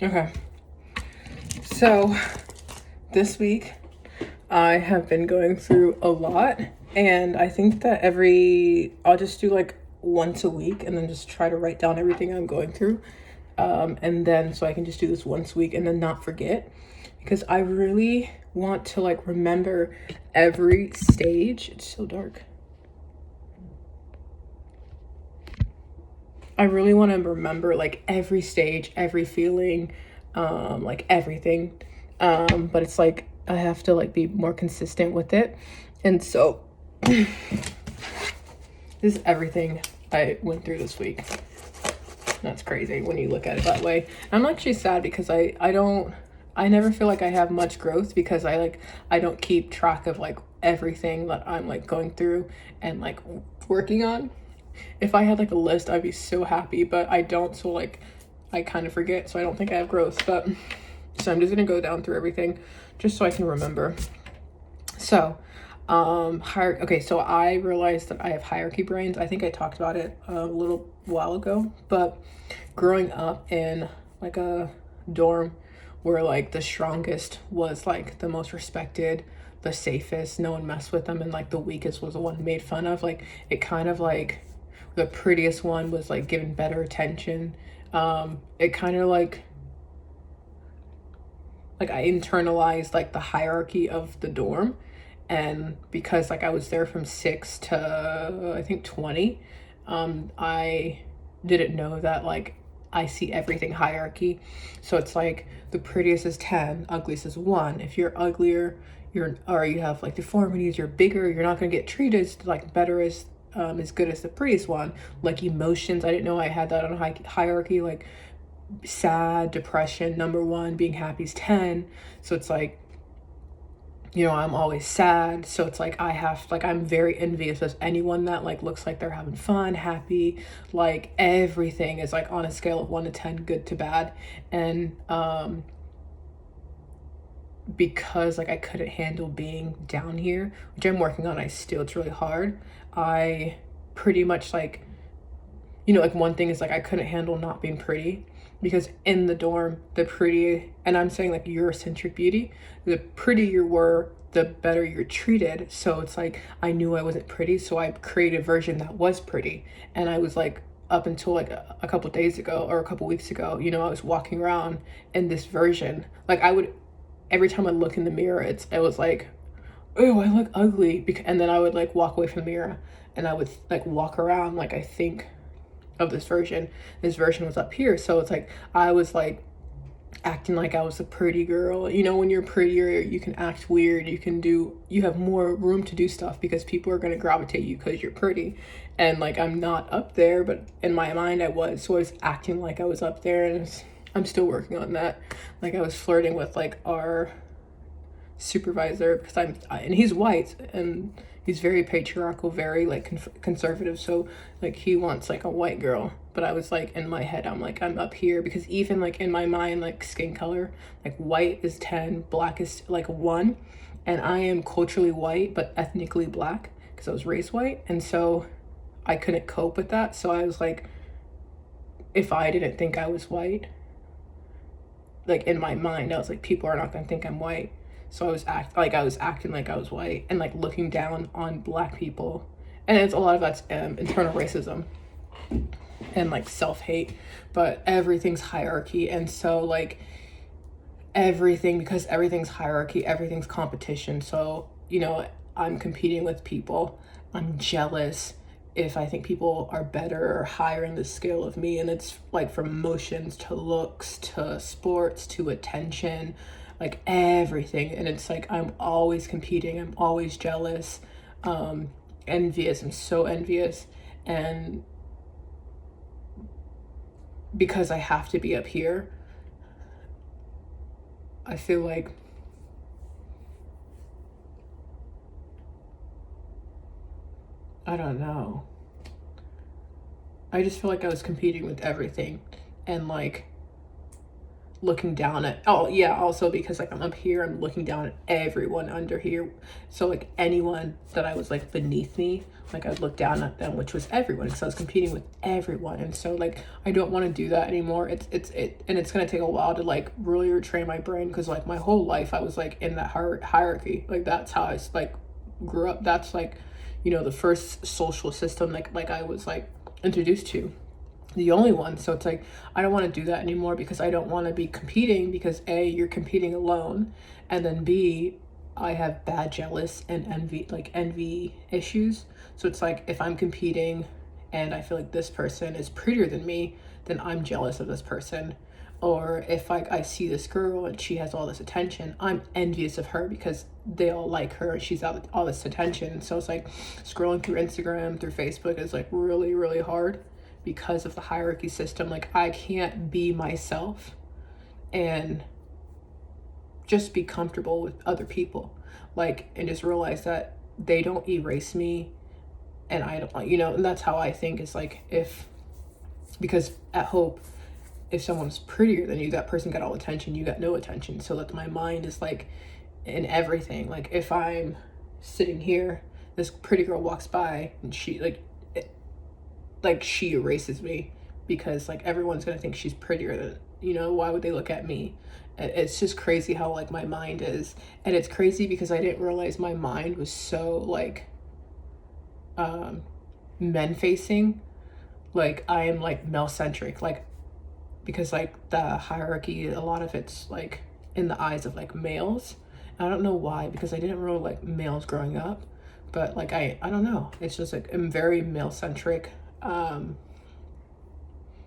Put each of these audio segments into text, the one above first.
Okay. So this week I have been going through a lot, and I think that I'll just do like once a week and then just try to write down everything I'm going through. And then so I can just do this once a week and then not forget, because I really want to like remember every stage. It's so dark. I really want to remember like every stage, every feeling, like everything. But it's like I have to like be more consistent with it. And so this is everything I went through this week. That's crazy when you look at it that way. I'm actually sad because I never feel like I have much growth because I don't keep track of like everything that I'm like going through and like working on. If I had like a list, I'd be so happy, but I don't. So like I kind of forget, so I don't think I have growth. But so I'm just gonna go down through everything just so I can remember. So okay, so I realized that I have hierarchy brains. I think I talked about it a little while ago, but growing up in like a dorm where like the strongest was like the most respected, the safest, no one messed with them, and like the weakest was the one made fun of. Like it kind of like the prettiest one was like given better attention. It kind of like I internalized like the hierarchy of the dorm, and because like I was there from 6 to I think 20, I didn't know that like I see everything hierarchy. So it's like the prettiest is 10, ugliest is 1. If you're uglier, or you have like deformities, you're bigger, you're not going to get treated like better as good as the prettiest one. Like emotions, I didn't know I had that on a hierarchy. Like sad, depression, number 1, being happy is 10. So it's like, I'm always sad. So it's like I'm very envious of anyone that like looks like they're having fun, happy, like everything is like on a scale of 1 to 10, good to bad. And because like I couldn't handle being down here, which I'm working on, it's really hard. I pretty much like, like one thing is like I couldn't handle not being pretty, because in the dorm, the pretty, and I'm saying like Eurocentric beauty, the prettier you were, the better you're treated. So it's like I knew I wasn't pretty, so I created a version that was pretty. And I was like, up until like a couple days ago or a couple weeks ago, I was walking around in this version. Like I would, every time I look in the mirror, it was like, oh, I look ugly. And then I would like walk away from the mirror and I would like walk around like I think of this version. This version was up here. So it's like I was like acting like I was a pretty girl. When you're prettier, you can act weird. You have more room to do stuff because people are going to gravitate you because you're pretty. And like I'm not up there, but in my mind I was. So I was acting like I was up there, and I'm still working on that. Like I was flirting with like our supervisor because and he's white and he's very patriarchal, very like conservative. So like he wants like a white girl, but I was like in my head I'm like I'm up here because even like in my mind like skin color, like white is 10, black is like 1, and I am culturally white but ethnically black because I was raised white, and so I couldn't cope with that. So I was like, if I didn't think I was white, like in my mind I was like people are not going to think I'm white. So I was acting like I was white and like looking down on black people. And it's a lot of that's internal racism and like self-hate, but everything's hierarchy. And so like because everything's hierarchy, everything's competition. So I'm competing with people, I'm jealous if I think people are better or higher in the scale of me. And it's like from emotions to looks to sports to attention, like everything. And it's like I'm always competing, I'm always jealous, envious. I'm so envious. And because I have to be up here, I feel like I don't know. I just feel like I was competing with everything. And like looking down at, oh yeah, also because like I'm up here, I'm looking down at everyone under here. So like anyone that I was like beneath me, like I'd look down at them, which was everyone, because I was competing with everyone. And so like I don't want to do that anymore. And it's gonna take a while to like really retrain my brain, because like my whole life I was like in that hierarchy. Like that's how I like grew up. That's like, you know, the first social system like I was like introduced to, the only one. So it's like I don't want to do that anymore, because I don't want to be competing, because A, you're competing alone, and then B, I have bad jealous and envy issues. So it's like if I'm competing and I feel like this person is prettier than me, then I'm jealous of this person. Or if like I see this girl and she has all this attention, I'm envious of her because they all like her and she's out all this attention. So it's like scrolling through Instagram, through Facebook is like really, really hard because of the hierarchy system. Like I can't be myself and just be comfortable with other people, like, and just realize that they don't erase me and I don't, you know. And that's how I think, is like, if, because at Hope, if someone's prettier than you, that person got all attention, you got no attention. So that my mind is like in everything. Like if I'm sitting here, this pretty girl walks by and she like she erases me, because like everyone's gonna think she's prettier than, you know, why would they look at me? It's just crazy how like my mind is. And it's crazy because I didn't realize my mind was so like men facing. Like I am like male centric, like, because like the hierarchy, a lot of it's like in the eyes of like males. I don't know why, because I didn't really like males growing up, but like I don't know, it's just like I'm very male centric.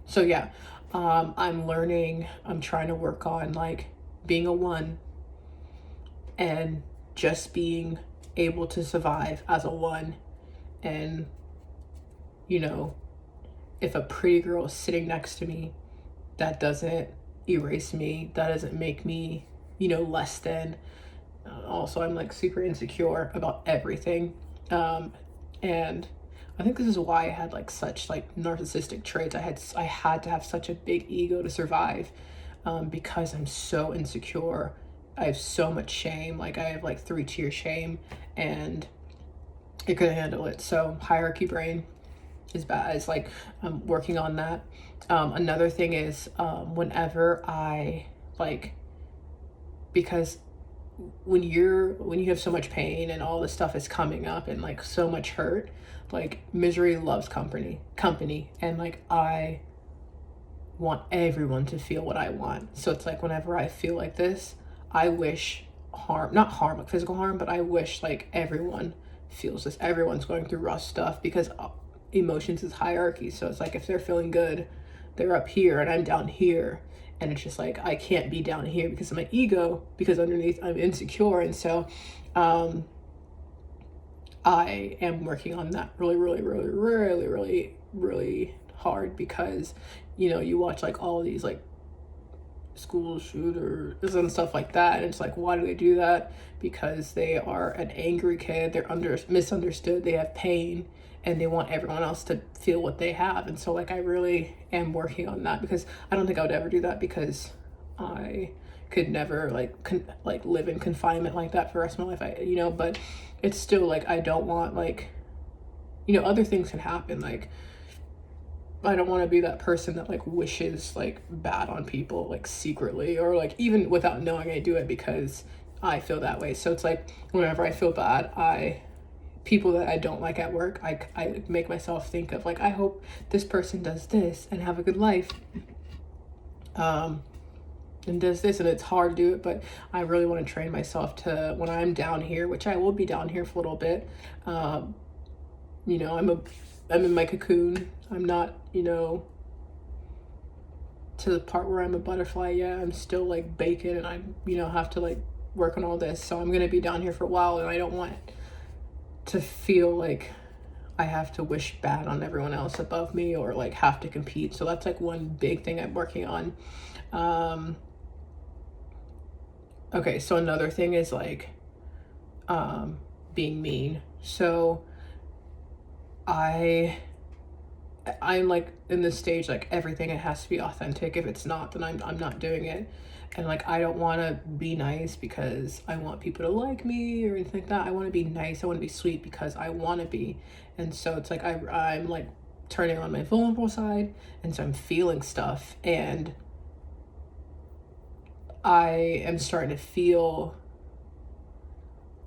So yeah, I'm learning, I'm trying to work on like being a one and just being able to survive as a one. And, you know, if a pretty girl is sitting next to me, that doesn't erase me, that doesn't make me, you know, less than. Also, I'm like super insecure about everything. And I think this is why I had like such like narcissistic traits. I had to have such a big ego to survive, because I'm so insecure. I have so much shame. Like I have like 3-tier shame, and I couldn't handle it. So hierarchy brain is bad. It's like I'm working on that. Another thing is, whenever I like, because when you have so much pain and all this stuff is coming up and like so much hurt, like misery loves company, and like I want everyone to feel what I want. So it's like whenever I feel like this, I wish harm, not harm like physical harm, but I wish like everyone feels this. Everyone's going through rough stuff, because emotions is hierarchy. So it's like if they're feeling good, they're up here and I'm down here. And it's just like I can't be down here because of my ego, because underneath I'm insecure. And so I am working on that really, really, really, really, really, really hard, because, you know, you watch like all these like school shooters and stuff like that, and it's like, why do they do that? Because they are an angry kid, they're misunderstood, they have pain, and they want everyone else to feel what they have. And so like I really am working on that, because I don't think I would ever do that, because I could never like live in confinement like that for the rest of my life. You know, but it's still like I don't want, like, you know, other things can happen. Like I don't want to be that person that like wishes like bad on people like secretly, or like even without knowing I do it because I feel that way. So it's like whenever I feel bad, people that I don't like at work, I make myself think of like, I hope this person does this and have a good life, and does this. And it's hard to do it, but I really want to train myself to, when I'm down here, which I will be down here for a little bit, you know, I'm in my cocoon. I'm not, you know, to the part where I'm a butterfly yet. I'm still like bacon, and I, you know, have to like work on all this. So I'm gonna be down here for a while, and I don't want to feel like I have to wish bad on everyone else above me, or like have to compete. So that's like one big thing I'm working on. Okay, so another thing is like being mean. So I I'm like in this stage, like everything, it has to be authentic. If it's not, then I'm not doing it. And like I don't want to be nice because I want people to like me or anything like that. I want to be nice. I want to be sweet because I want to be. And so it's like I'm like turning on my vulnerable side, and so I'm feeling stuff, and I am starting to feel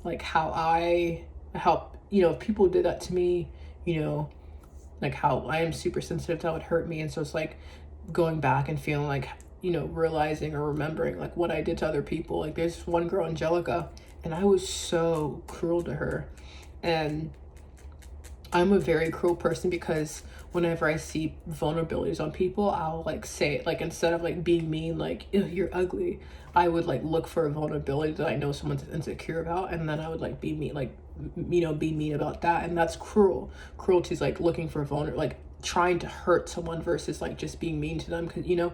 like how I help, you know, if people did that to me, you know, like how I am super sensitive, that would hurt me. And so it's like going back and feeling like, you know, realizing or remembering like what I did to other people. Like there's one girl, Angelica, and I was so cruel to her. And I'm a very cruel person because whenever I see vulnerabilities on people, I'll like say it, like instead of like being mean, like, ew, you're ugly, I would like look for a vulnerability that I know someone's insecure about, and then I would like be mean, like, you know, be mean about that. And that's cruel. Cruelty is like looking for vulner, like trying to hurt someone versus like just being mean to them, because you know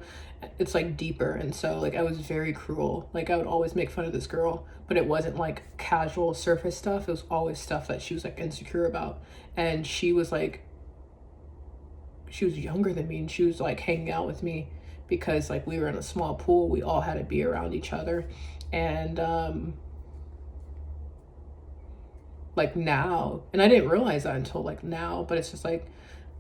it's like deeper. And so like I was very cruel. Like I would always make fun of this girl, but it wasn't like casual surface stuff. It was always stuff that she was like insecure about. And she was like, she was younger than me, and she was like hanging out with me because like we were in a small pool, we all had to be around each other. And like now, and I didn't realize that until like now, but it's just like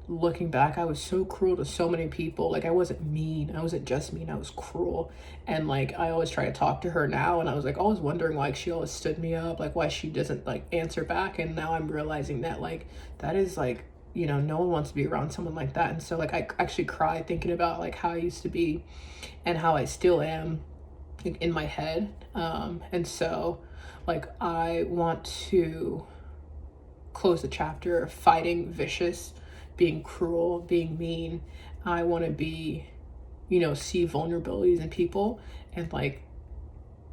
looking back, I was so cruel to so many people. Like I wasn't mean, I wasn't just mean, I was cruel. And like I always try to talk to her now, and I was like always wondering why she always stood me up, like why she doesn't like answer back. And now I'm realizing that like that is like, you know, no one wants to be around someone like that. And so like I actually cried thinking about like how I used to be and how I still am in my head. And so like I want to close the chapter of fighting vicious, being cruel, being mean. I want to be, you know, see vulnerabilities in people and like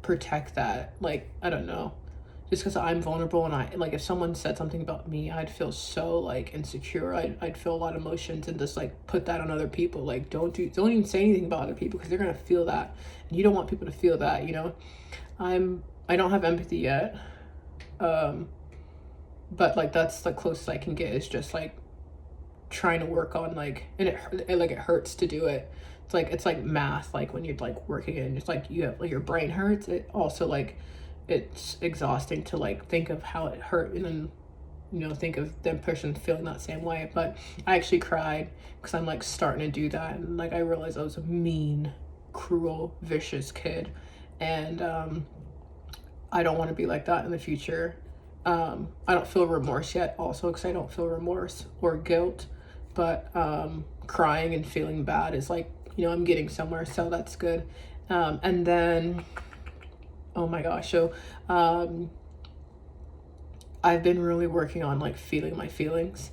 protect that. Like, I don't know. Just because I'm vulnerable, and I like if someone said something about me, I'd feel so like insecure. I'd feel a lot of emotions and just like put that on other people. Like don't even say anything about other people because they're gonna feel that. And you don't want people to feel that, you know? I don't have empathy yet. But like that's the closest I can get, is just like trying to work on like, and it hurts to do it. It's like math, like when you're like working and it's like you have like your brain hurts. It also like it's exhausting to like think of how it hurt, and then you know think of the person feeling that same way. But I actually cried because I'm like starting to do that, and like I realized I was a mean, cruel, vicious kid. And I don't want to be like that in the future. I don't feel remorse yet, also, because I don't feel remorse or guilt. But crying and feeling bad is like, you know, I'm getting somewhere, so that's good. And then, oh my gosh, so I've been really working on like feeling my feelings.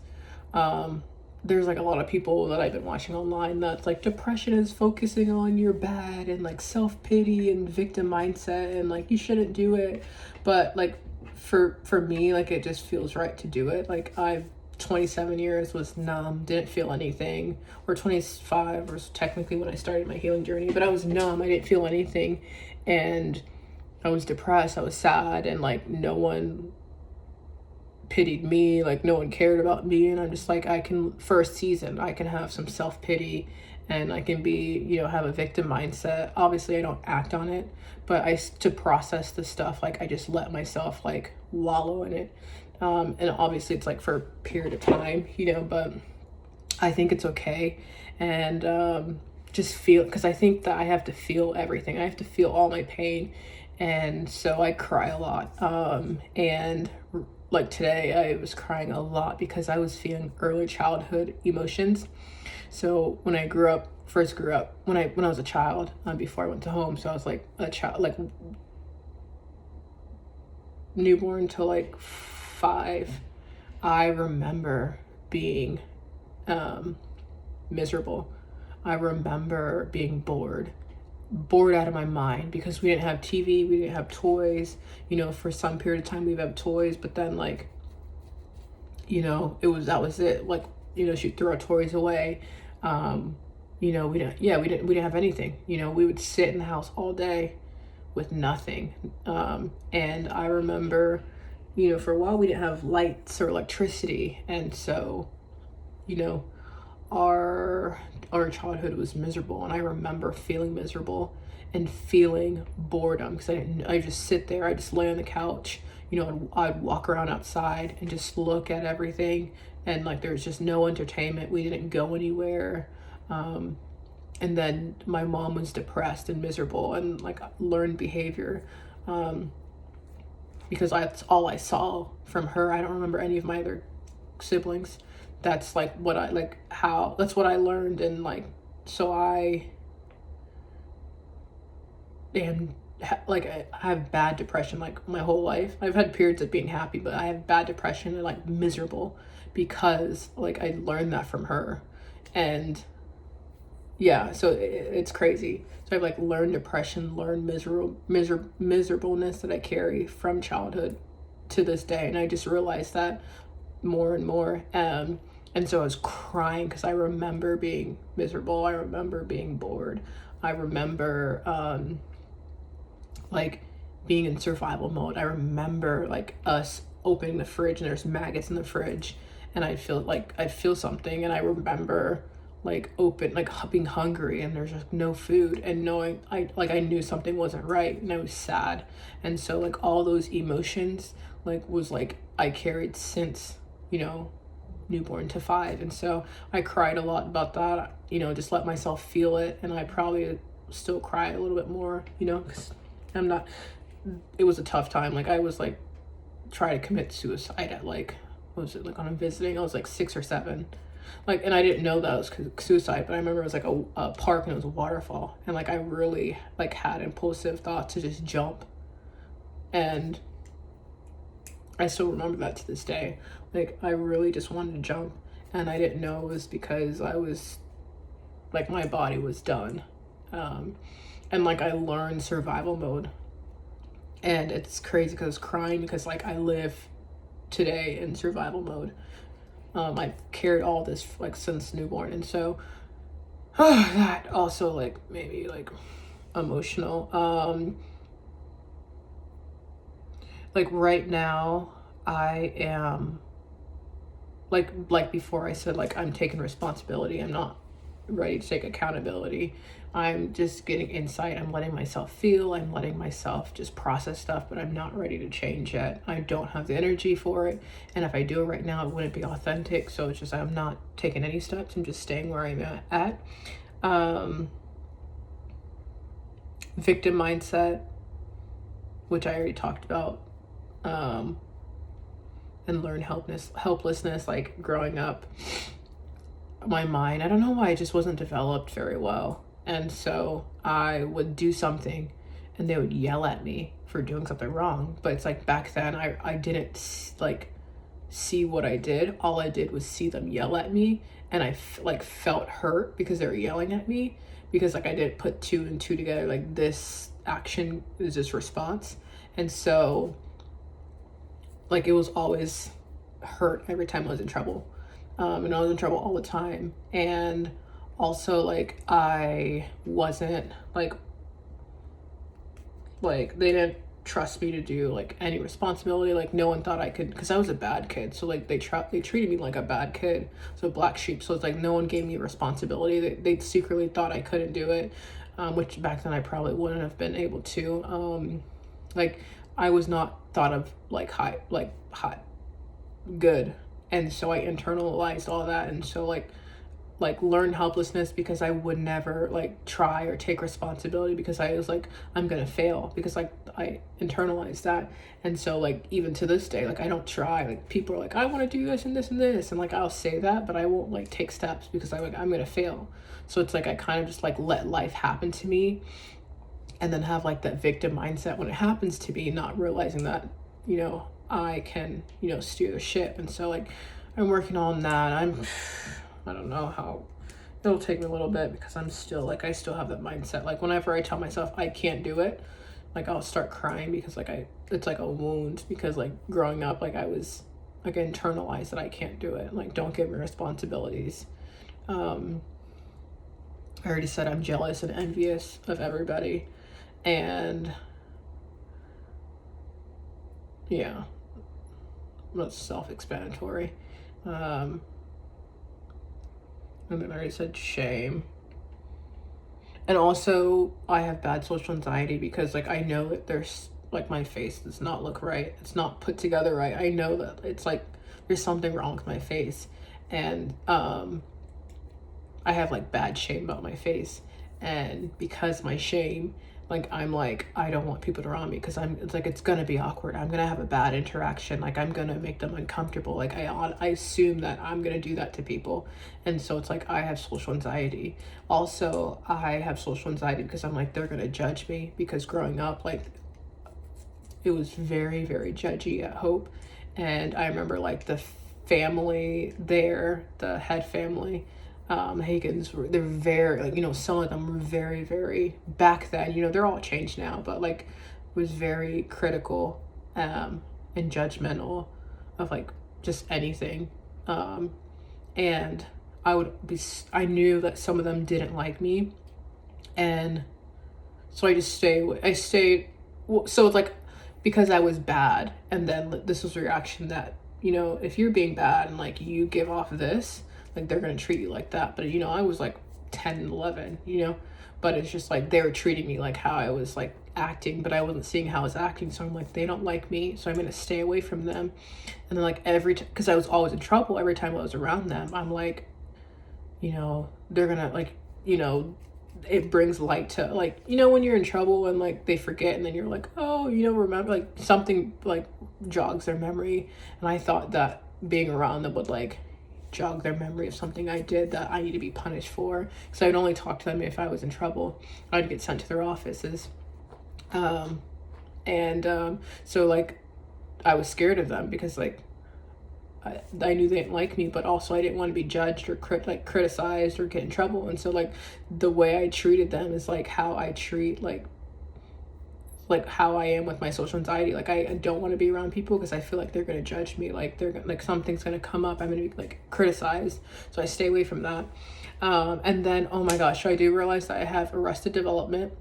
There's like a lot of people that I've been watching online that's like depression is focusing on your bad and like self-pity and victim mindset and like you shouldn't do it. But like for me, like it just feels right to do it. Like I've 27 years was numb, didn't feel anything, or 25 was technically when I started my healing journey, but I was numb, I didn't feel anything. And I was depressed, I was sad, and like no one pitied me, like no one cared about me. And I'm just like, I can, for a season, I can have some self-pity, and I can be, you know, have a victim mindset. Obviously I don't act on it, but to process the stuff, like I just let myself like wallow in it. And obviously it's like for a period of time, you know, but I think it's okay. And just feel, because I think that I have to feel everything, I have to feel all my pain. And so I cry a lot. And like today I was crying a lot because I was feeling early childhood emotions. So when I first grew up, when I was a child, before I went to home, so I was like a child, like newborn to like 5, I remember being miserable. I remember being bored out of my mind because we didn't have TV, we didn't have toys. You know, for some period of time we've had toys, but then like, you know, that was it. Like, you know, she threw our toys away. You know, we didn't have anything. You know, we would sit in the house all day with nothing. And I remember, you know, for a while we didn't have lights or electricity, and so, you know, our childhood was miserable, and I remember feeling miserable and feeling boredom because I just sit there, I just lay on the couch, I'd walk around outside and just look at everything, and like there's just no entertainment. We didn't go anywhere. And then my mom was depressed and miserable and like learned behavior, because that's all I saw from her. I don't remember any of my other siblings. That's like what I like how that's what I learned. And like, so I am like, I have bad depression like my whole life. I've had periods of being happy, but I have bad depression and like miserable because like I learned that from her. And yeah, so it's crazy. So I've like learned depression, learned miserableness that I carry from childhood to this day, and I just realized that more and more. And so I was crying because I remember being miserable. I remember being bored. I remember like being in survival mode. I remember like us opening the fridge and there's maggots in the fridge, and I'd feel something, and I remember like being hungry and there's just no food, and knowing I knew something wasn't right, and I was sad. And so like all those emotions like was like I carried since, newborn to 5. And so I cried a lot about that, just let myself feel it. And I probably still cry a little bit more, because I'm not, it was a tough time. Like I was like try to commit suicide at like, what was it, like on a visiting, I was like 6 or 7. Like, and I didn't know that it was suicide, but I remember it was like a park and it was a waterfall, and like I really like had impulsive thoughts to just jump. And I still remember that to this day. Like I really just wanted to jump, and I didn't know it was because I was like, my body was done. And like I learned survival mode, and it's crazy because I was crying because like I live today in survival mode. I've carried all this like since newborn, and so that also like maybe like emotional. Like right now I am like before I said like I'm taking responsibility. I'm not ready to take accountability. I'm just getting insight. I'm letting myself feel. I'm letting myself just process stuff, but I'm not ready to change yet. I don't have the energy for it. And if I do it right now, it wouldn't be authentic. So it's just, I'm not taking any steps. I'm just staying where I'm at. Victim mindset, which I already talked about. And learn helplessness, like growing up, my mind, I don't know why, it just wasn't developed very well. And so I would do something and they would yell at me for doing something wrong. But it's like back then I didn't like see what I did. All I did was see them yell at me, and I like felt hurt because they were yelling at me, because like I didn't put 2 and 2 together, like this action is this response. And so like it was always hurt every time I was in trouble. And I was in trouble all the time. And also like I wasn't like they didn't trust me to do like any responsibility. Like no one thought I could, because I was a bad kid. So like they treated me like a bad kid, so black sheep. So it's like no one gave me responsibility. They secretly thought I couldn't do it, which back then I probably wouldn't have been able to. Like I was not thought of like hot good. And so I internalized all that. And so like learned helplessness because I would never like try or take responsibility, because I was like, I'm gonna fail, because like I internalized that. And so like even to this day, like I don't try. Like people are like, I want to do this and this and this, and like I'll say that, but I won't like take steps because I'm gonna fail. So it's like I kind of just like let life happen to me, and then have like that victim mindset when it happens to me, not realizing that I can steer the ship. And so like I'm working on that. I don't know how, it'll take me a little bit, because I'm still like, I still have that mindset. Like whenever I tell myself I can't do it, like I'll start crying, because like it's like a wound, because like growing up, like I was like internalized that I can't do it. Like don't give me responsibilities. I already said I'm jealous and envious of everybody. And yeah, that's self-explanatory. And then I already said shame. And also, I have bad social anxiety because, like, I know that there's, like, my face does not look right. It's not put together right. I know that it's, like, there's something wrong with my face. And, I have, like, bad shame about my face. And because my shame, like, I'm like, I don't want people around me because it's like, it's gonna be awkward. I'm gonna have a bad interaction. Like, I'm gonna make them uncomfortable. Like, I assume that I'm gonna do that to people. And so it's like, I have social anxiety. Also, I have social anxiety because I'm like, they're gonna judge me, because growing up, like, it was very, very judgy at Hope. And I remember, like, the family there, the head family, Hagen's, they're very, like, you know, some of them were very, very, back then, you know, they're all changed now, but, like, was very critical, and judgmental of, like, just anything. And I knew that some of them didn't like me. And so I stayed, so it's like, because I was bad, and then this was a reaction that, you know, if you're being bad and, like, you give off this, like, they're gonna treat you like that. But, you know, I was like 10 and 11, you know, but it's just like they were treating me like how I was, like, acting, but I wasn't seeing how I was acting. So I'm like, they don't like me, so I'm gonna stay away from them. And then, like, because I was always in trouble every time I was around them, I'm like, you know, they're gonna, like, you know, it brings light to, like, you know, when you're in trouble and, like, they forget, and then you're like, oh, you know, remember, like, something, like, jogs their memory. And I thought that being around them would, like, jog their memory of something I did that I need to be punished for, because I would only talk to them if I was in trouble. I'd get sent to their offices. So, like, I was scared of them because, like, I knew they didn't like me, but also I didn't want to be judged or criticized or get in trouble. And so, like, the way I treated them is like how I treat, like how I am with my social anxiety. Like, I don't want to be around people because I feel like they're going to judge me. Like, they're like, something's going to come up. I'm going to be, like, criticized. So I stay away from that. And then, oh my gosh, so I do realize that I have arrested development,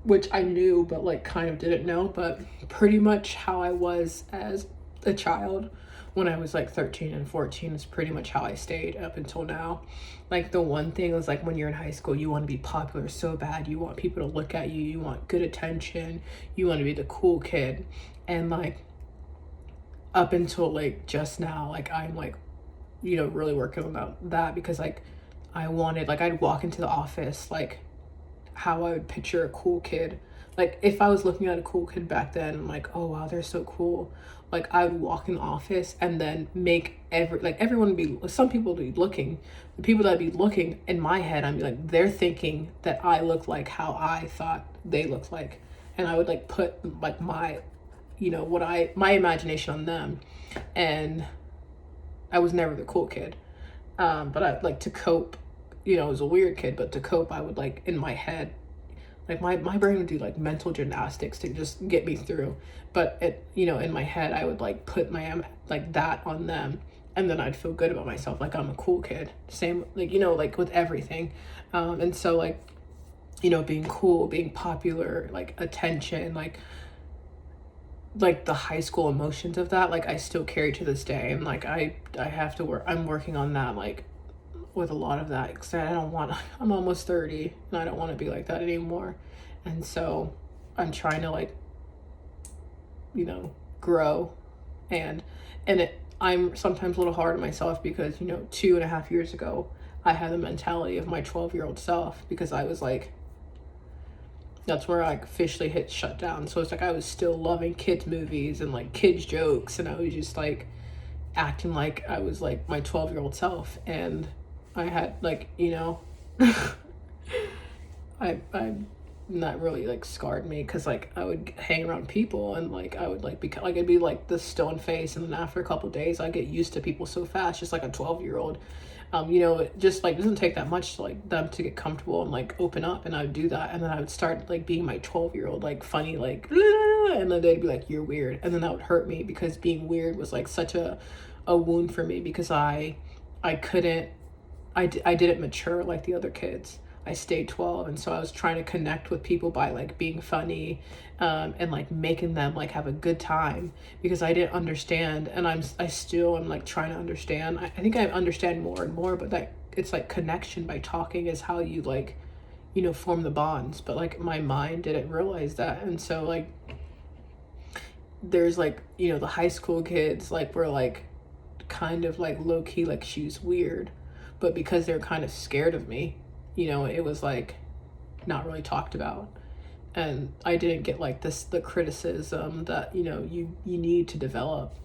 which I knew, but, like, kind of didn't know. But pretty much how I was as a child when I was, like, 13 and 14 is pretty much how I stayed up until now. Like, the one thing was, like, when you're in high school, you want to be popular so bad. You want people to look at you. You want good attention. You want to be the cool kid. And, like, up until, like, just now, like, I'm, like, you know, really working on that because, like, I wanted, like, I'd walk into the office, like, how I would picture a cool kid. Like, if I was looking at a cool kid back then, I'm like, oh wow, they're so cool. Like, I would walk in the office and then make everyone would be, some people would be looking, the people that would be looking in my head, I'd be like, they're thinking that I look like how I thought they looked like. And I would, like, put, like, my, you know, my imagination on them. And I was never the cool kid. But I, like, to cope, you know, I was a weird kid, but to cope, I would, like, in my head, like, my brain would do, like, mental gymnastics to just get me through. But it, you know, in my head, I would, like, put my, like, that on them, and then I'd feel good about myself, like, I'm a cool kid. Same, like, you know, like, with everything. And so, like, you know, being cool, being popular, like, attention, like the high school emotions of that, like, I still carry to this day. And, like, I have to work, I'm working on that, like, with a lot of that, because I'm almost 30 and I don't want to be like that anymore. And so I'm trying to, like, you know, grow. And I'm sometimes a little hard on myself because, you know, 2.5 years ago, I had the mentality of my 12-year-old self, because I was like, that's where I officially hit shut down. So it's like I was still loving kids movies and, like, kids jokes, and I was just, like, acting like I was, like, my 12-year-old self. And I had, like, you know, I not really, like, scarred me, because, like, I would hang around people and, like, I would, like, like, I'd be like the stone face, and then after a couple days I get used to people so fast, just like a 12-year-old. You know, it just, like, doesn't take that much to, like, them to get comfortable and, like, open up. And I would do that, and then I would start, like, being my 12-year-old, like, funny, like, and then they'd be like, you're weird. And then that would hurt me, because being weird was, like, such a wound for me, because I didn't mature like the other kids. I stayed 12, and so I was trying to connect with people by, like, being funny, and, like, making them, like, have a good time, because I didn't understand. And I still am, like, trying to understand. I think I understand more and more, but that it's like connection by talking is how you like, form the bonds. But like my mind didn't realize that. And so like there's like, the high school kids like were like kind of like low key, like she's weird. But because they're kind of scared of me, it was like not really talked about. And I didn't get like the criticism that, you need to develop.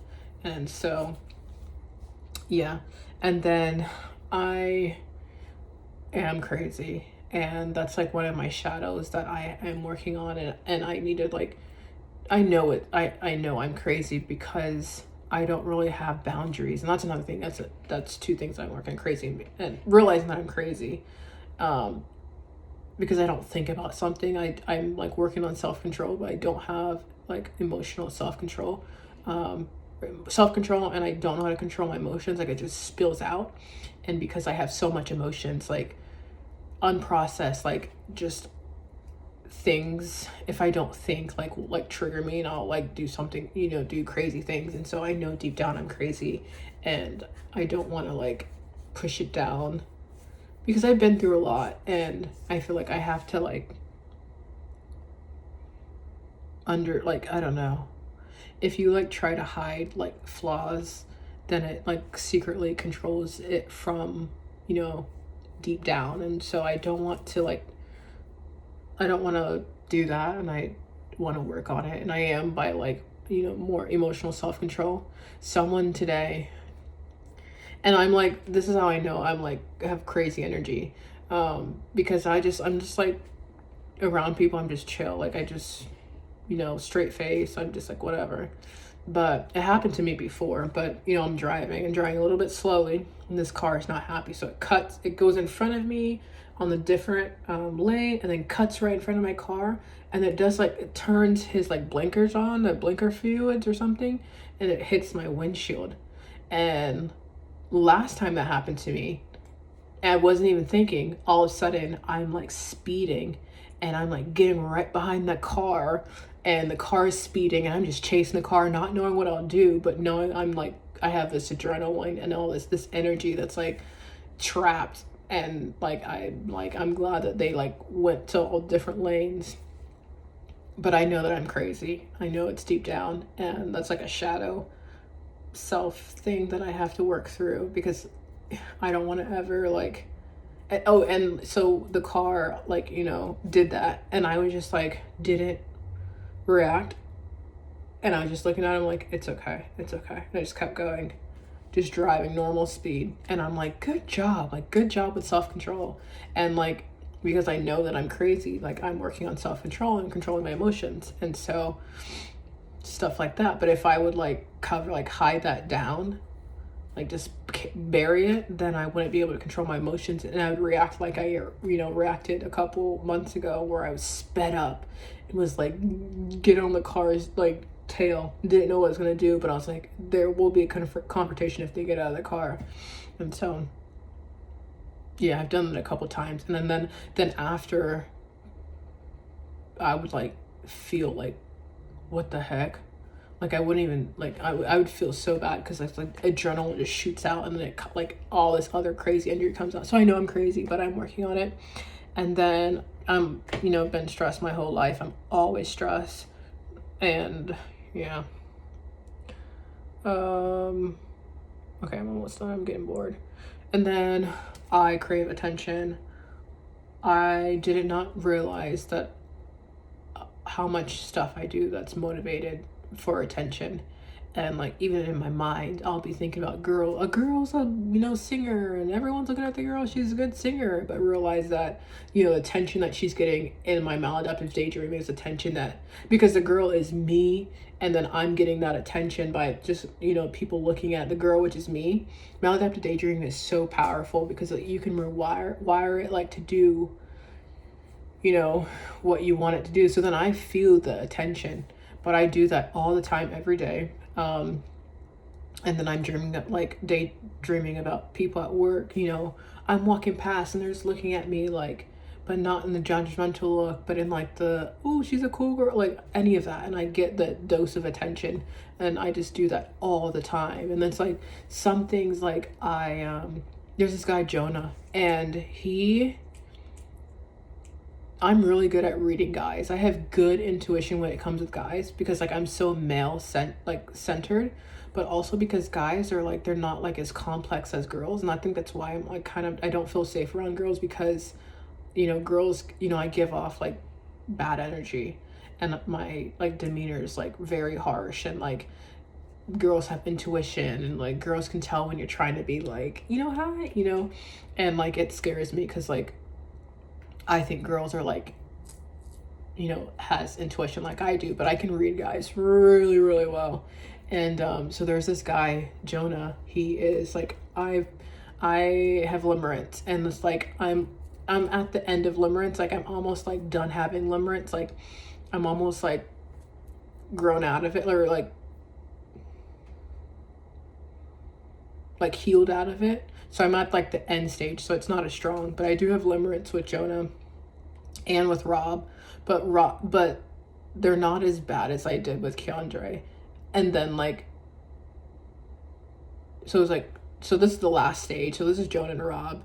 And so, yeah. And then I am crazy. And that's like one of my shadows that I am working on. And I needed like, I know it. I know I'm crazy because I don't really have boundaries. And that's another thing. That's two things I'm working crazy and realizing that I'm crazy. Because I don't think about something. I'm like working on self-control, but I don't have like emotional self-control. Self-control, and I don't know how to control my emotions. Like it just spills out. And because I have so much emotions, like unprocessed, like just things, if I don't think like trigger me, and I'll like do something, do crazy things. And so I know deep down I'm crazy, and I don't want to like push it down because I've been through a lot, and I feel like I have to like I don't know, if you like try to hide like flaws, then it like secretly controls it from, deep down. And so I don't want to do that, and I want to work on it. And I am by like, more emotional self-control. Someone today, and I'm like, this is how I know I'm like have crazy energy, because I'm just like around people, I'm just chill, like I just, straight face, I'm just like whatever. But it happened to me before. But I'm driving a little bit slowly, and this car is not happy, so it goes in front of me on the different lane, and then cuts right in front of my car. And it does like, it turns his like blinkers on, the blinker fluids or something, and it hits my windshield. And last time that happened to me, I wasn't even thinking, all of a sudden I'm like speeding, and I'm like getting right behind the car, and the car is speeding, and I'm just chasing the car, not knowing what I'll do, but knowing I'm like, I have this adrenaline and all this energy that's like trapped. And like I'm glad that they like went to all different lanes. But I know that I'm crazy. I know it's deep down, and that's like a shadow self thing that I have to work through, because I don't want to ever like, oh, and so the car like, did that, and I was just like, didn't react. And I was just looking at him like, it's okay. And I just kept going, just driving normal speed. And I'm like, good job with self-control. And like, because I know that I'm crazy, like I'm working on self-control and controlling my emotions. And so stuff like that. But if I would like hide that down, like just bury it, then I wouldn't be able to control my emotions. And I would react like I, reacted a couple months ago, where I was sped up. It was like, get on the car's like tail, didn't know what I was gonna do, but I was like, there will be a confrontation if they get out of the car. And so yeah, I've done it a couple times. And then after, I would like feel like, what the heck, like I wouldn't even like, I would feel so bad, because like adrenaline just shoots out, and then it like all this other crazy energy comes out. So I know I'm crazy, but I'm working on it. And then I'm been stressed my whole life. I'm always stressed. And yeah, okay, I'm almost done, I'm getting bored. And then I crave attention. I did not realize that how much stuff I do that's motivated for attention. And like, even in my mind, I'll be thinking about a girl's a singer, and everyone's looking at the girl, she's a good singer. But realize that the attention that she's getting in my maladaptive daydreaming is attention that, because the girl is me, and then I'm getting that attention by just people looking at the girl, which is me. Maladaptive daydreaming is so powerful, because you can wire it like to do what you want it to do. So then I feel the attention, but I do that all the time, every day. And then I'm daydreaming about people at work. I'm walking past, and they're just looking at me like, but not in the judgmental look, but in like the, oh, she's a cool girl, like any of that. And I get the dose of attention, and I just do that all the time. And it's like, some things like I there's this guy Jonah, and I'm really good at reading guys. I have good intuition when it comes with guys because like I'm so centered, but also because guys are like they're not like as complex as girls, and I think that's why I'm like kind of I don't feel safe around girls because girls, I give off like bad energy, and my like demeanor is like very harsh, and like girls have intuition, and like girls can tell when you're trying to be like, hi, and like it scares me because like I think girls are like, has intuition like I do, but I can read guys really, really well. And so there's this guy, Jonah. He is like I have limerence, and it's like I'm at the end of limerence. Like I'm almost like done having limerence. Like I'm almost like grown out of it, or like healed out of it. So I'm at like the end stage. So it's not as strong, but I do have limerence with Jonah and with Rob, but they're not as bad as I did with Keandre. And then like so it was like so this is the last stage. So this is Jonah and Rob.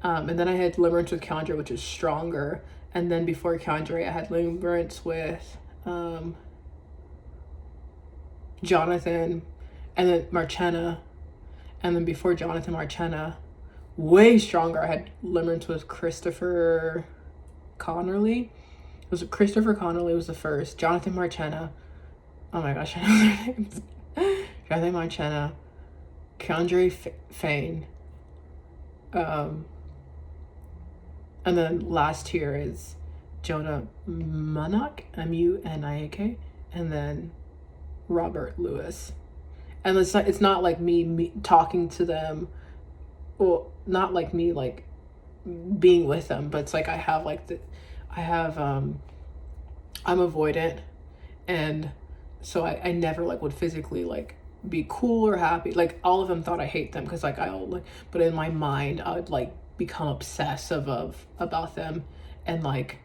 And then I had limerence with Keandre, which is stronger. And then before Keandre, I had limerence with Jonathan, and then Marchena. And then before Jonathan, Marchena, way stronger. I had limerence with Christopher Connerly. It was Christopher Connerly was the first. Jonathan Marchena. Oh my gosh, I know their names. Jonathan Marchena, Keandre Fane. And then last tier is Jonah Muniak, Muniak, and then Robert Lewis. And it's not like me talking to them, well, not like me like being with them, but it's like I have I'm avoidant, and so I never like would physically like be cool or happy. Like all of them thought I hate them because like I all like, but in my mind I would like become obsessive about them. And like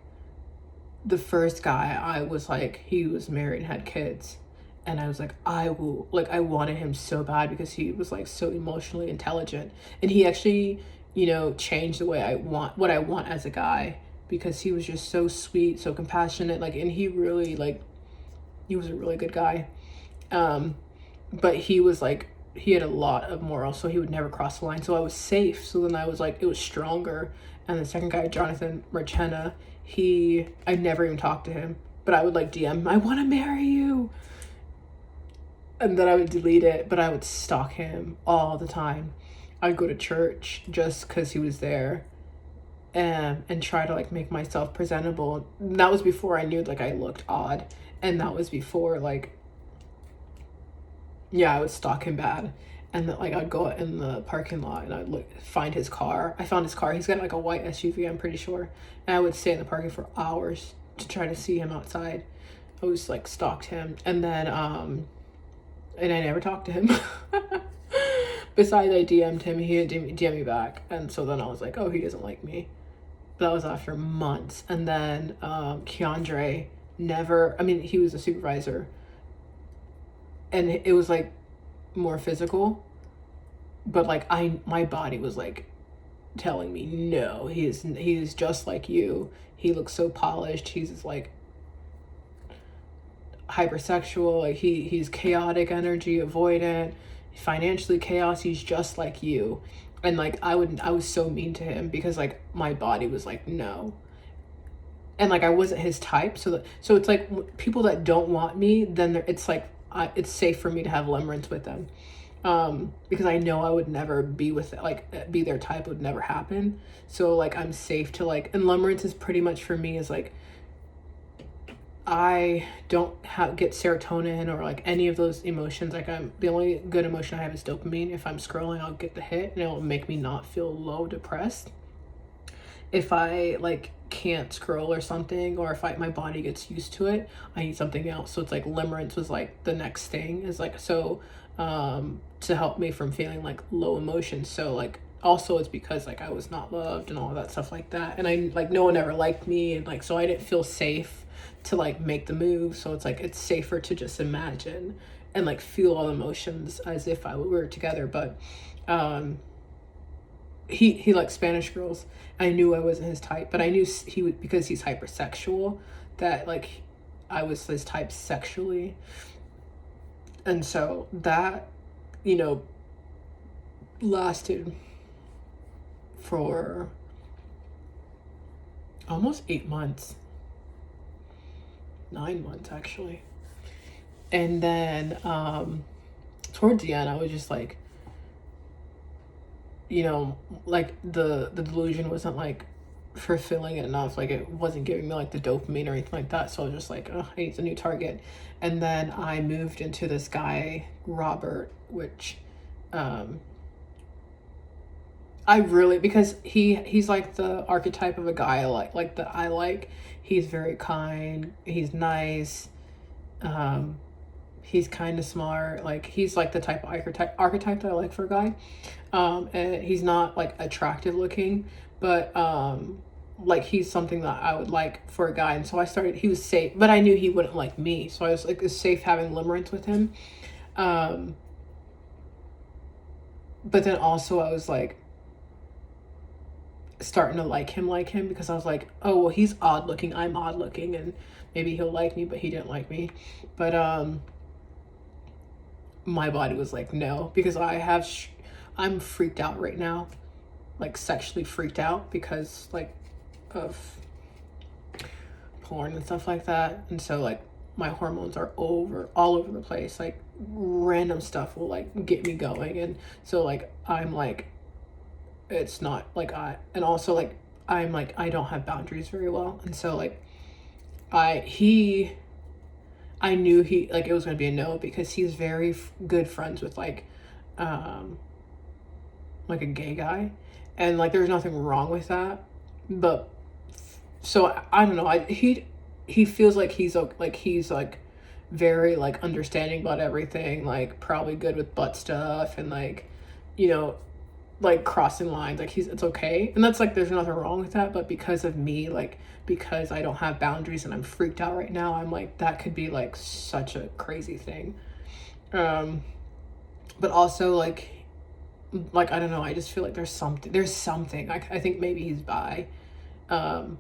the first guy, I was like, he was married and had kids, and I was like, I wanted him so bad because he was like so emotionally intelligent, and he actually changed the way what I want as a guy, because he was just so sweet, so compassionate, like, and he really like he was a really good guy. But he was like he had a lot of morals, so he would never cross the line, so I was safe. So then I was like, it was stronger. And the second guy, Jonathan Marchena, I never even talked to him, but I would like DM, I want to marry you, and then I would delete it, but I would stalk him all the time. I'd go to church just because he was there, and try to like make myself presentable. And that was before I knew like I looked odd, and that was before like, yeah, I would stalk him bad. And then, like I'd go out in the parking lot and I'd find his car. I found his car. He's got like a white SUV, I'm pretty sure. And I would stay in the parking for hours to try to see him outside. I was like stalked him, and then and I never talked to him. Besides, I DM'd him. He didn't DM me back, and so then I was like, oh, he doesn't like me. But that was after months. And then Keandre never. I mean, he was a supervisor, and it was like more physical, but like my body was like telling me, no, he is just like you. He looks so polished. He's like hypersexual, like he's chaotic energy, avoidant, financially chaos. He's just like you. And like I was so mean to him because like my body was like, no. And like I wasn't his type, so it's like people that don't want me, then it's like it's safe for me to have limerence with them, because I know I would never be with like be their type, would never happen. So like I'm safe to like, and limerence is pretty much for me is like I don't get serotonin or like any of those emotions. Like the only good emotion I have is dopamine. If I'm scrolling, I'll get the hit and it'll make me not feel low depressed. If I like can't scroll or something, or if my body gets used to it, I need something else. So it's like limerence was like the next thing, is like, so to help me from feeling like low emotions. So like also it's because like I was not loved and all of that stuff like that, and I like no one ever liked me, and like so I didn't feel safe to like make the move. So it's like it's safer to just imagine and like feel all emotions as if we were together. But he likes Spanish girls. I knew I wasn't his type, but I knew he would, because he's hypersexual, that like I was his type sexually. And so that, you know, lasted for almost 8 months, 9 months actually. And then towards the end, I was just like, you know, like the delusion wasn't like fulfilling enough. Like it wasn't giving me like the dopamine or anything like that. So I was just like, oh, I need a new target. And then I moved into this guy, Robert, which I really, because he's like the archetype of a guy I like. He's very kind, he's nice, he's kind of smart. Like he's like the type of archetype that I like for a guy. And he's not like attractive looking, but like he's something that I would like for a guy. And so I started, he was safe, but I knew he wouldn't like me, so I was like, it's safe having limerence with him. But then also I was like starting to like him because I was like, oh well, he's odd looking, I'm odd looking, and maybe he'll like me, but he didn't like me. But my body was like, no, because I'm freaked out right now, like sexually freaked out because like of porn and stuff like that. And so like my hormones are all over the place. Like random stuff will like get me going. And so like I'm like, it's not like and also like I'm like, I don't have boundaries very well. And so like I knew he, like it was going to be a no, because he's very good friends with like a gay guy, and like there's nothing wrong with that. But so I don't know, he feels like he's like very like understanding about everything, like probably good with butt stuff, and like, you know, like crossing lines, like it's okay, and that's like there's nothing wrong with that. But because of me, like because I don't have boundaries and I'm freaked out right now, I'm like, that could be like such a crazy thing. But also like I don't know, I just feel like there's something I think maybe he's bi, and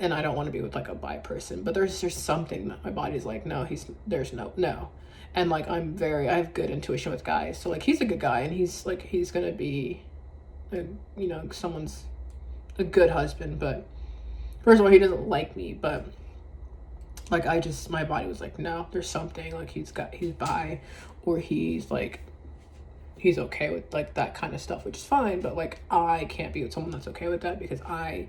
I don't want to be with like a bi person, but there's something that my body's like, no, there's no. And like I have good intuition with guys, so like he's a good guy, and he's gonna be you know, someone's a good husband. But first of all, he doesn't like me, but like my body was like, no, there's something, like he's bi, or he's okay with like that kind of stuff, which is fine. But like I can't be with someone that's okay with that, because I'm,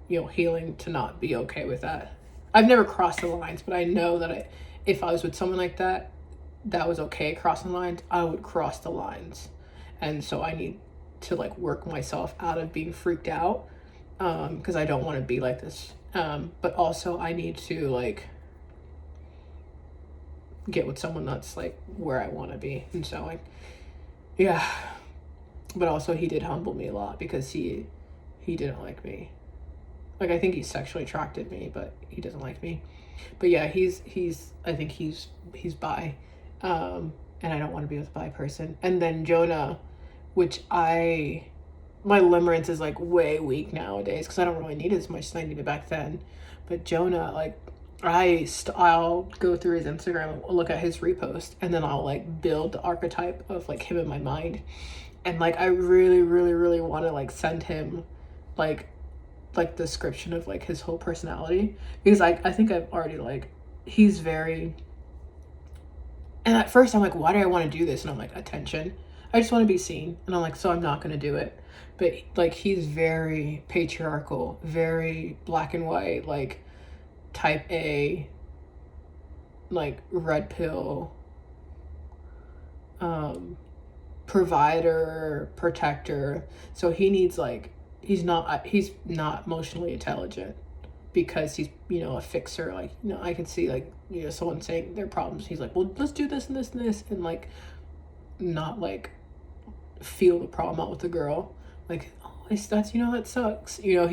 you know, healing to not be okay with that. I've never crossed the lines, but I know that if I was with someone like that was okay crossing lines, I would cross the lines. And so I need to like work myself out of being freaked out, because I don't want to be like this. But also I need to like get with someone that's like where I want to be. And so like, yeah. But also he did humble me a lot, because he didn't like me. Like I think he sexually attracted me, but he doesn't like me. But yeah, I think he's bi, and I don't want to be with a bi person. And then Jonah, which my limerence is like way weak nowadays, because I don't really need it as much as I needed back then. But Jonah, like I'll go through his Instagram, look at his repost, and then I'll like build the archetype of like him in my mind. And like I really really really want to like send him like description of like his whole personality, because I think I've already like, he's very, and at first I'm like, why do I want to do this? And I'm like, attention, I just want to be seen. And I'm like, so I'm not going to do it. But like he's very patriarchal, very black and white, like type A, like red pill, provider, protector. So he needs like, he's not emotionally intelligent, because he's, you know, a fixer. Like, you know, I can see like, you know, someone saying their problems, he's like, well, let's do this and this and this, and like not like feel the problem out with the girl. Like, oh, that's, you know, that sucks. You know,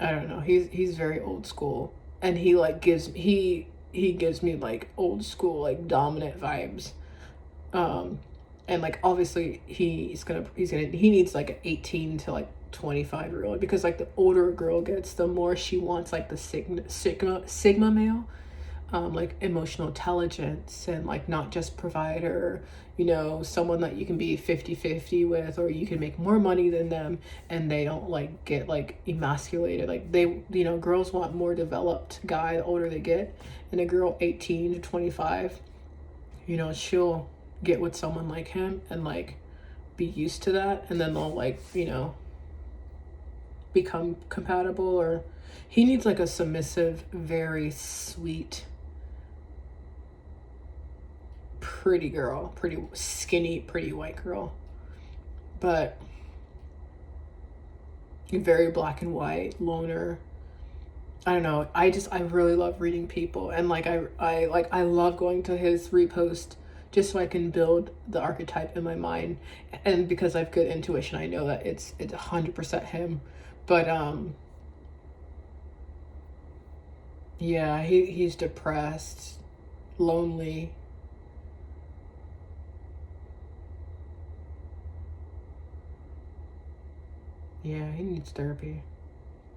I don't know, he's very old school, and he like gives me like old school like dominant vibes. And like obviously he needs like an 18 to like 25-year-old, because like the older a girl gets, the more she wants like the sigma male, like emotional intelligence, and like not just provider, you know, someone that you can be 50-50 with, or you can make more money than them and they don't like get like emasculated. Like they, you know, girls want more developed guy the older they get. And a girl 18 to 25, you know, she'll get with someone like him and like be used to that, and then they'll like, you know, become compatible. Or he needs like a submissive, very sweet, pretty girl, pretty skinny, pretty white girl, but very black and white, loner. I don't know. I really love reading people, and like I love going to his repost just so I can build the archetype in my mind, and because I have good intuition, I know that it's 100% him. But yeah, he's depressed, lonely. Yeah, he needs therapy.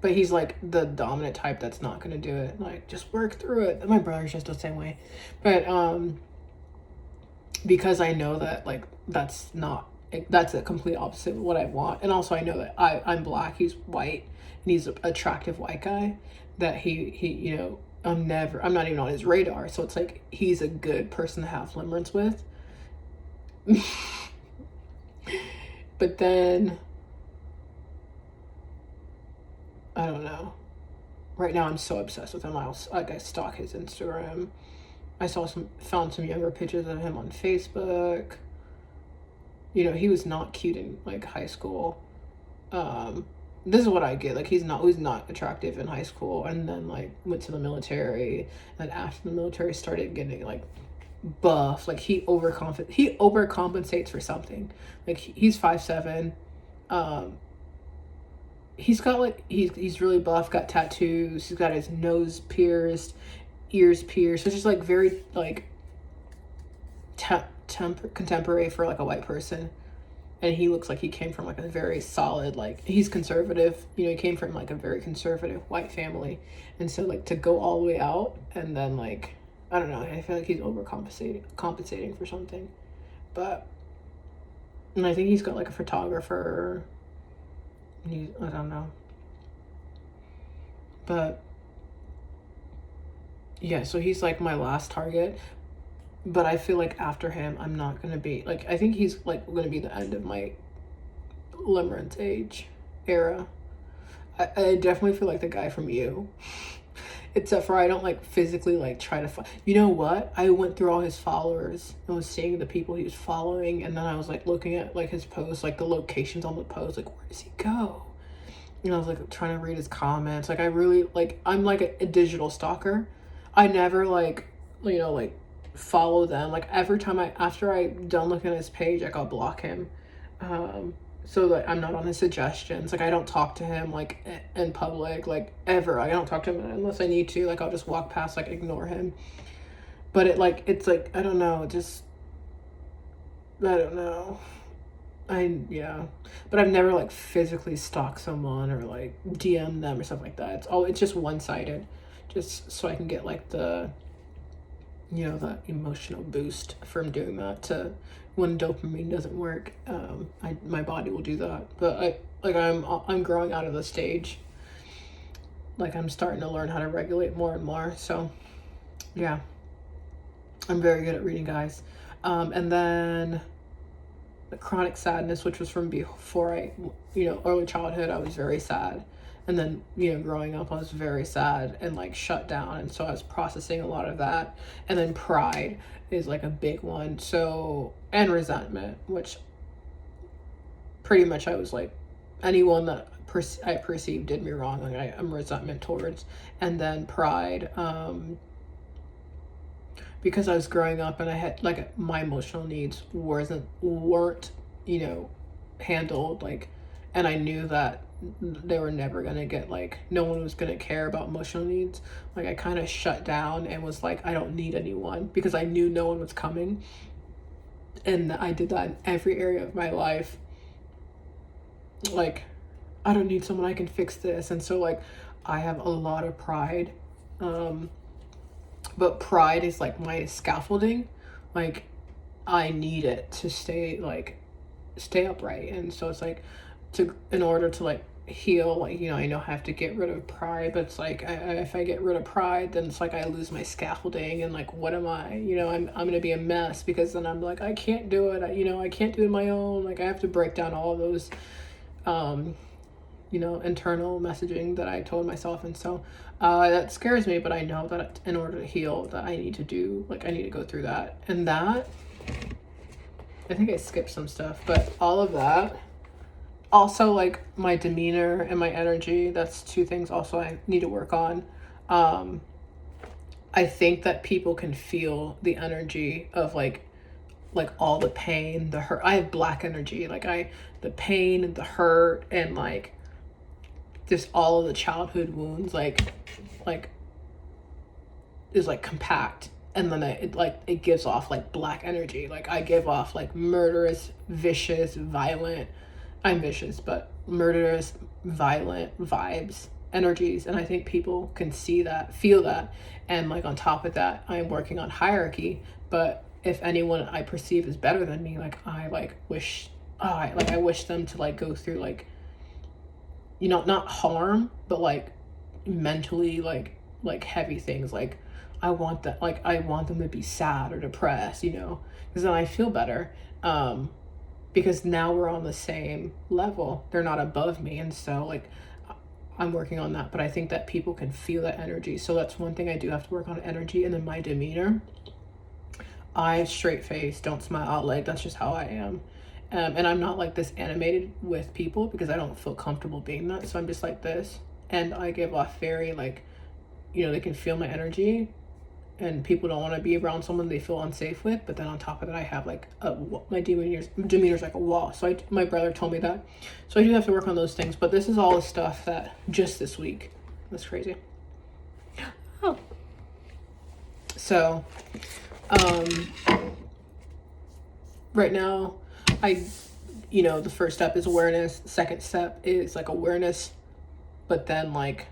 But he's like the dominant type that's not gonna do it. Like, just work through it. My brother's just the same way. But because I know that like that's a complete opposite of what I want. And also I know that I'm black, he's white, and he's an attractive white guy, that he you know, I'm not even on his radar. So it's like he's a good person to have limerence with. But then I don't know. Right now I'm so obsessed with him. I stalk his Instagram. I found some younger pictures of him on Facebook. You know, he was not cute in like high school. This is what I get. Like, he's not attractive in high school, and then like went to the military, and after the military started getting like buff. Like he overcompensates for something. Like he's 5'7". He's got like he's really buff, got tattoos, he's got his nose pierced, ears pierced, which is like very like contemporary for like a white person. And he looks like he came from like a very solid, like, he's conservative, you know, he came from like a very conservative white family. And so like to go all the way out, and then like, I don't know, I feel like he's compensating for something. But, and I think he's got like a photographer. I don't know. But yeah, so he's like my last target. But I feel like after him, I'm not gonna be like, I think he's like gonna be the end of my limerence age era. I definitely feel like the guy from You, except for I don't like physically like try to find. You know what? I went through all his followers and was seeing the people he was following, and then I was like looking at like his posts, like the locations on the post, like where does he go? You know, I was like trying to read his comments. Like I really like, I'm like a digital stalker. I never like, you know, like follow them. Like every time after I done looking at his page, like I'll block him, so that I'm not on his suggestions. Like I don't talk to him like in public, like ever. I don't talk to him unless I need to. Like I'll just walk past, like ignore him. But it's like I don't know, just I don't know. Yeah, but I've never like physically stalked someone or like DM them or stuff like that. It's just one-sided, just so I can get like the, you know, the emotional boost from doing that. To when dopamine doesn't work, my body will do that. But I'm growing out of the stage. Like I'm starting to learn how to regulate more and more. So yeah, I'm very good at reading guys. And then the chronic sadness, which was from before you know, early childhood, I was very sad. And then, you know, growing up, I was very sad and like shut down. And so I was processing a lot of that. And then pride is like a big one. So, and resentment, which pretty much I was like, anyone that I perceived did me wrong, like I'm resentment towards. And then pride, because I was growing up and I had like my emotional needs weren't, you know, handled, like, and I knew that they were never gonna get, like, no one was gonna care about emotional needs. Like I kind of shut down and was like, I don't need anyone, because I knew no one was coming. And I did that in every area of my life. Like, I don't need someone, I can fix this. And so like I have a lot of pride. But pride is like my scaffolding. Like I need it to stay upright. And so it's like, in order to like heal, like, you know, I know I have to get rid of pride, but it's like if I get rid of pride, then it's like I lose my scaffolding, and like what am I, you know, I'm gonna be a mess, because then I'm like, I can't do it, you know, I can't do it on my own. Like I have to break down all of those you know, internal messaging that I told myself. And so that scares me, but I know that in order to heal, that I need to go through that. And that, I think I skipped some stuff, but all of that, also like my demeanor and my energy, that's two things also I need to work on. I think that people can feel the energy of like all the pain, the hurt. I have black energy, the pain and the hurt, and like just all of the childhood wounds, like is like compact, and then it gives off like black energy. Like I give off like murderous, vicious, violent. I'm vicious, but murderous, violent vibes, energies, and I think people can see that, feel that, and like on top of that, I'm working on hierarchy. But if anyone I perceive is better than me, like I wish, I wish them to like go through like, you know, not harm, but like mentally like heavy things. Like I want them to be sad or depressed, you know, because then I feel better. Because now we're on the same level. They're not above me, and so like I'm working on that. But I think that people can feel that energy. So that's one thing I do have to work on, energy. And then my demeanor. I straight face, don't smile out, like that's just how I am. And I'm not like this animated with people because I don't feel comfortable being that. So I'm just like this, and I give off very like, you know, they can feel my energy, and people don't want to be around someone they feel unsafe with. But then on top of that, I have like my demeanor's like a wall. So my brother told me that. So I do have to work on those things. But this is all the stuff that just this week. That's crazy. Oh. So, right now, you know, the first step is awareness. The second step is like awareness, but then like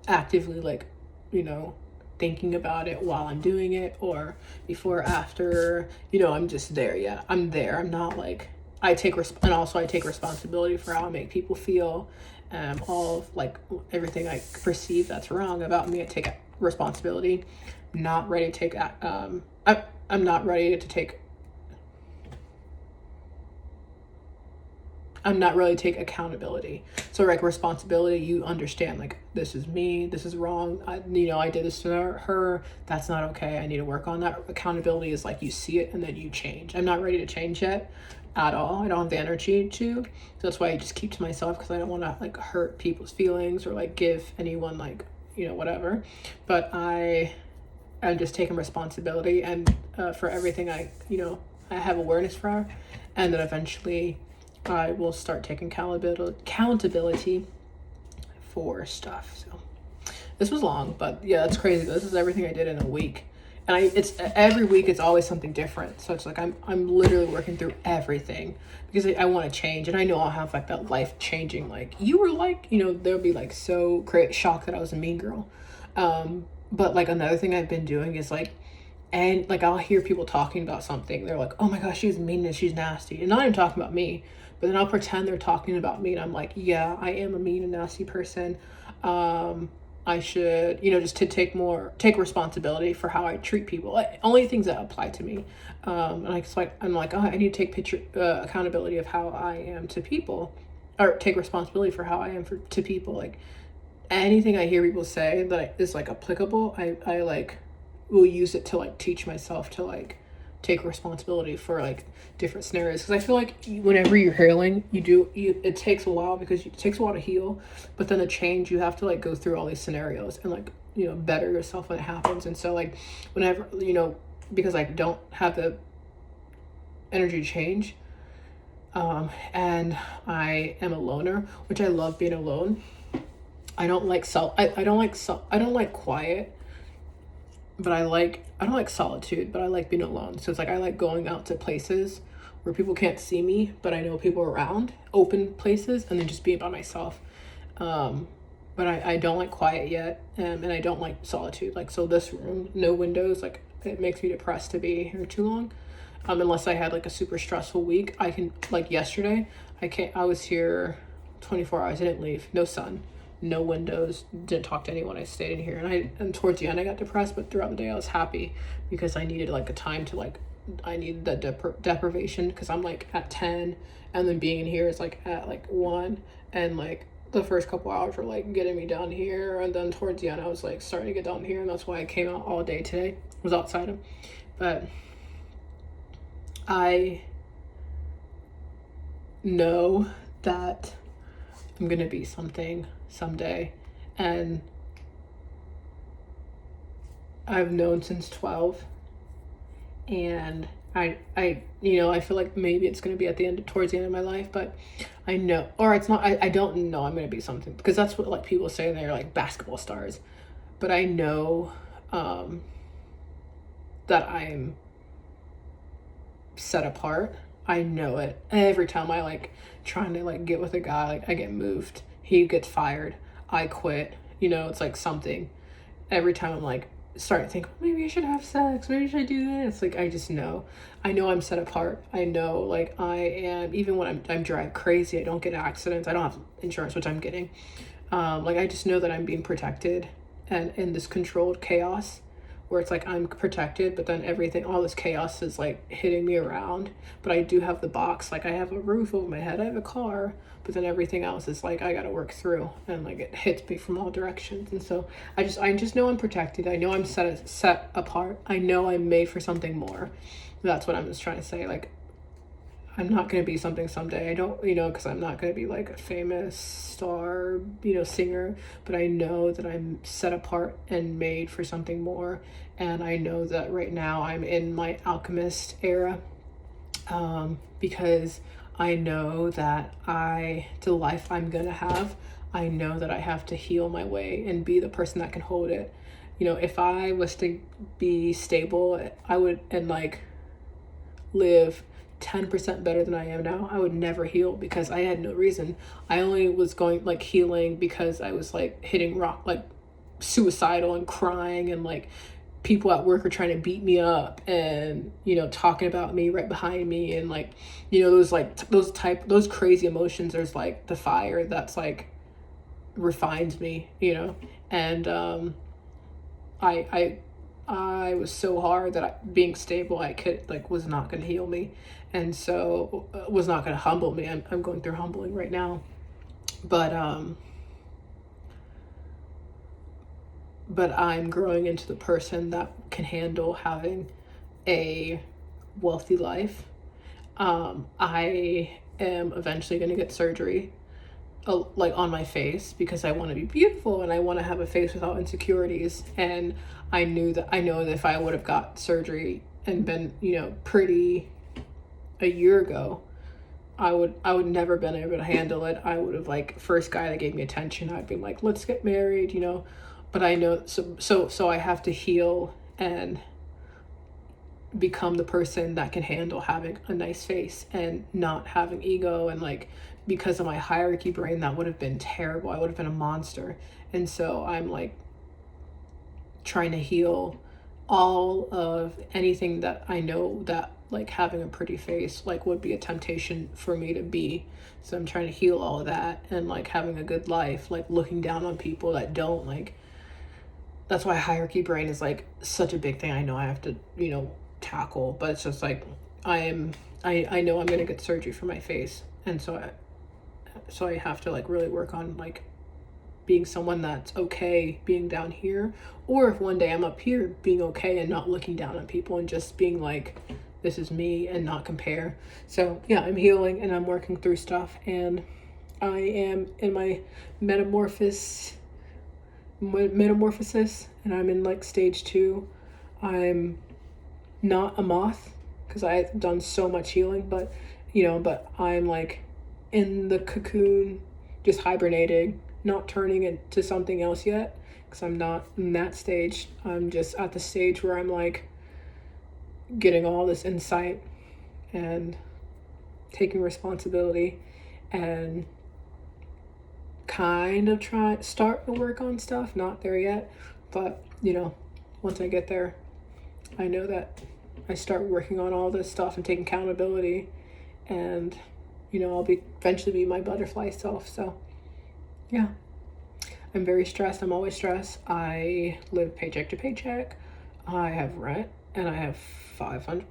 actively like, you know, thinking about it while I'm doing it, or before or after, you know, I'm just there. Yeah, I'm there. I'm not like, I take responsibility for how I make people feel. All of like everything I perceive that's wrong about me, I take responsibility. Not ready to take I'm not ready to take I'm not really take accountability. So like responsibility, you understand like, this is me, this is wrong. I did this to her. That's not okay. I need to work on that. Accountability is like, you see it and then you change. I'm not ready to change yet at all. I don't have the energy to. So that's why I just keep to myself, because I don't want to like hurt people's feelings or like give anyone like, you know, whatever. But I'm just taking responsibility, and for everything I have awareness for, and then eventually I will start taking accountability for stuff. So this was long, but yeah, that's crazy. This is everything I did in a week, and it's every week it's always something different. So it's like I'm literally working through everything because I want to change, and I know I'll have like that life changing. Like you were like, you know, they'll be like so great shocked that I was a mean girl. But like another thing I've been doing is like, and like I'll hear people talking about something, they're like, oh my gosh, she's mean and she's nasty, and not even talking about me, but then I'll pretend they're talking about me, and I'm like, yeah, I am a mean and nasty person. I should, you know, just to take responsibility for how I treat people, like only things that apply to me. And I'm like, oh, I need to take accountability of how I am to people, or take responsibility for how I am to people. Like anything I hear people say that is like applicable, I like will use it to like teach myself to like take responsibility for like different scenarios. Because I feel like whenever you're healing, it takes a while, because it takes a while to heal, but then the change, you have to like go through all these scenarios and like, you know, better yourself when it happens. And so like whenever, you know, because I don't have the energy to change, and I am a loner, which I love being alone. I don't like quiet. but I don't like solitude, but I like being alone. So it's like I like going out to places where people can't see me, but I know people around, open places, and then just being by myself. Um, but I don't like quiet yet, and I don't like solitude. Like, so this room, no windows, like it makes me depressed to be here too long. Unless I had like a super stressful week. I can, like yesterday, I was here 24 hours, I didn't leave, no sun, no windows, didn't talk to anyone. I stayed in here, and towards the end I got depressed, but throughout the day I was happy because I needed like a time to like, I needed that deprivation because I'm like at 10, and then being in here is like at like 1, and like the first couple hours were like getting me down here, and then towards the end I was like starting to get down here, and that's why I came out all day today. I was outside him. But I know that I'm gonna be something someday, and I've known since 12, and I feel like maybe it's gonna be at the end, towards the end of my life, but I know, or it's not. I don't know I'm gonna be something because that's what like people say they're like basketball stars, but I know that I'm set apart. I know it. Every time I like trying to like get with a guy, like I get moved. He gets fired. I quit. It's like something. Every time I'm like starting to think, maybe I should have sex. Maybe I should do this. Like I just know. I know I'm set apart. I know like I am. Even when I'm drive crazy, I don't get accidents. I don't have insurance, which I'm getting. Like I just know that I'm being protected, and in this controlled chaos where it's like I'm protected, but then everything, all this chaos is like hitting me around. But I do have the box, like I have a roof over my head, I have a car, but then everything else is like I gotta work through, and like it hits me from all directions. And so I just know I'm protected. I know I'm set apart. I know I'm made for something more. That's what I'm just trying to say. Like I'm not going to be something someday. I don't, because I'm not going to be like a famous star, singer, but I know that I'm set apart and made for something more. And I know that right now I'm in my alchemist era, because I know that the life I'm going to have, I know that I have to heal my way and be the person that can hold it. If I was to be stable, I would, and like live 10% better than I am now, I would never heal because I had no reason. I only was going like healing because I was like hitting rock, like suicidal and crying, and like people at work are trying to beat me up, and talking about me right behind me, and like those crazy emotions. There's like the fire that's like refines me, and I was so hard that being stable, I could like was not going to heal me, and so was not going to humble me. I'm going through humbling right now, but I'm growing into the person that can handle having a wealthy life. I am eventually going to get surgery, like on my face, because I want to be beautiful and I want to have a face without insecurities. And I know that if I would have got surgery and been, pretty a year ago, I would never been able to handle it. I would have like first guy that gave me attention, I'd be like, let's get married, But I know so I have to heal and become the person that can handle having a nice face and not having ego. And like, because of my hierarchy brain, that would have been terrible. I would have been a monster. And so I'm like trying to heal all of anything that I know that like having a pretty face like would be a temptation for me to be. So I'm trying to heal all of that, and like having a good life, like looking down on people that don't. Like that's why hierarchy brain is like such a big thing. I know I have to tackle, but it's just like I know I'm gonna get surgery for my face, and so I have to like really work on like being someone that's okay being down here, or if one day I'm up here, being okay and not looking down on people and just being like, this is me, and not compare. So yeah, I'm healing and I'm working through stuff, and I am in my metamorphosis, and I'm in like stage 2. I'm not a moth because I've done so much healing, but I'm like in the cocoon, just hibernating, not turning it to something else yet, because I'm not in that stage. I'm just at the stage where I'm like getting all this insight and taking responsibility and kind of starting to work on stuff. Not there yet, but you know, once I get there, I know that I start working on all this stuff and taking accountability, and you know, I'll be eventually be my butterfly self. So yeah, I'm very stressed. I'm always stressed. I live paycheck to paycheck. I have rent and I have $500.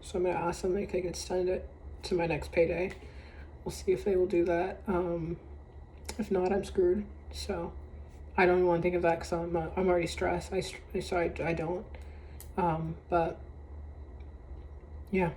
So I'm gonna ask them if they can extend it to my next payday. We'll see if they will do that. If not, I'm screwed. So I don't even want to think of that because I'm already stressed. So I don't. But yeah.